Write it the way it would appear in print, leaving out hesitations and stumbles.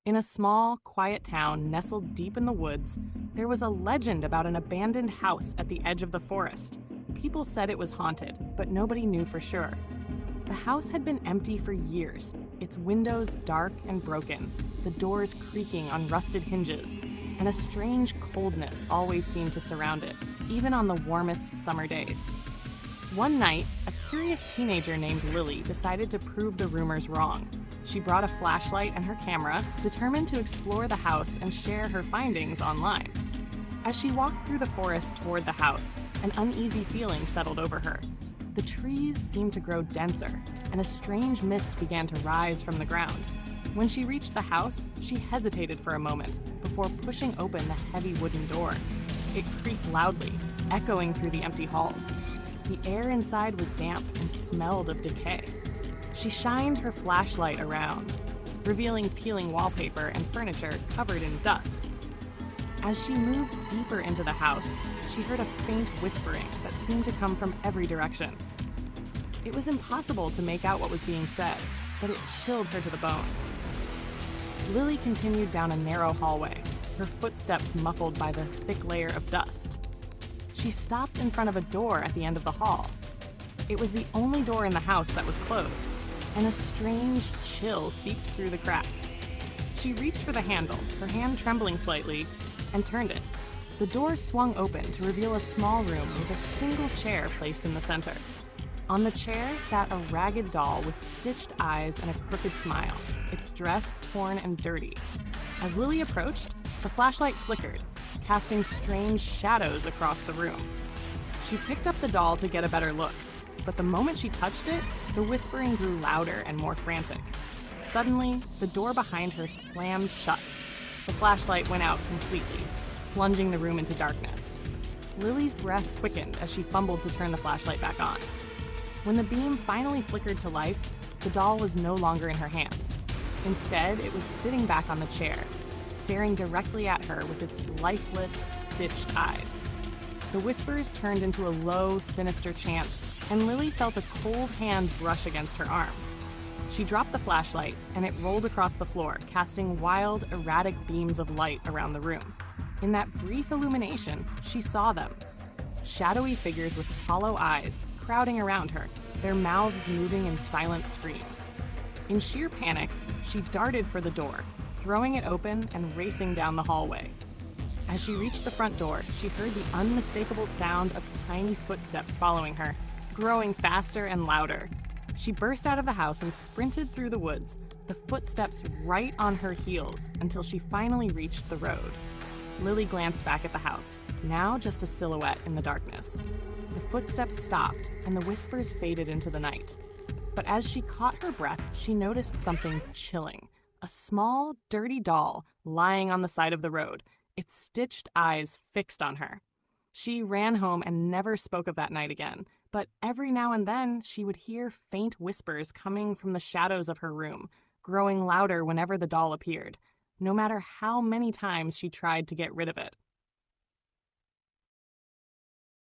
In a small, quiet town nestled deep in the woods, there was a legend about an abandoned house at the edge of the forest. People said it was haunted, but nobody knew for sure. The house had been empty for years, its windows dark and broken, the doors creaking on rusted hinges, and a strange coldness always seemed to surround it, even on the warmest summer days. One night, a curious teenager named Lily decided to prove the rumors wrong. She brought a flashlight and her camera, determined to explore the house and share her findings online. As she walked through the forest toward the house, an uneasy feeling settled over her. The trees seemed to grow denser, and a strange mist began to rise from the ground. When she reached the house, she hesitated for a moment before pushing open the heavy wooden door. It creaked loudly, echoing through the empty halls. The air inside was damp and smelled of decay. She shined her flashlight around, revealing peeling wallpaper and furniture covered in dust. As she moved deeper into the house, she heard a faint whispering that seemed to come from every direction. It was impossible to make out what was being said, but it chilled her to the bone. Lily continued down a narrow hallway, her footsteps muffled by the thick layer of dust. She stopped in front of a door at the end of the hall. It was the only door in the house that was closed, and a strange chill seeped through the cracks. She reached for the handle, her hand trembling slightly, and turned it. The door swung open to reveal a small room with a single chair placed in the center. On the chair sat a ragged doll with stitched eyes and a crooked smile, its dress torn and dirty. As Lily approached, the flashlight flickered, casting strange shadows across the room. She picked up the doll to get a better look, but the moment she touched it, the whispering grew louder and more frantic. Suddenly, the door behind her slammed shut. The flashlight went out completely, plunging the room into darkness. Lily's breath quickened as she fumbled to turn the flashlight back on. When the beam finally flickered to life, the doll was no longer in her hands. Instead, it was sitting back on the chair, staring directly at her with its lifeless, stitched eyes. The whispers turned into a low, sinister chant, and Lily felt a cold hand brush against her arm. She dropped the flashlight, and it rolled across the floor, casting wild, erratic beams of light around the room. In that brief illumination, she saw them. Shadowy figures with hollow eyes, crowding around her, their mouths moving in silent screams. In sheer panic, she darted for the door, throwing it open and racing down the hallway. As she reached the front door, she heard the unmistakable sound of tiny footsteps following her, growing faster and louder. She burst out of the house and sprinted through the woods, the footsteps right on her heels, until she finally reached the road. Lily glanced back at the house, now just a silhouette in the darkness. The footsteps stopped, and the whispers faded into the night. But as she caught her breath, she noticed something chilling. A small, dirty doll lying on the side of the road, its stitched eyes fixed on her. She ran home and never spoke of that night again, but every now and then she would hear faint whispers coming from the shadows of her room, growing louder whenever the doll appeared, no matter how many times she tried to get rid of it.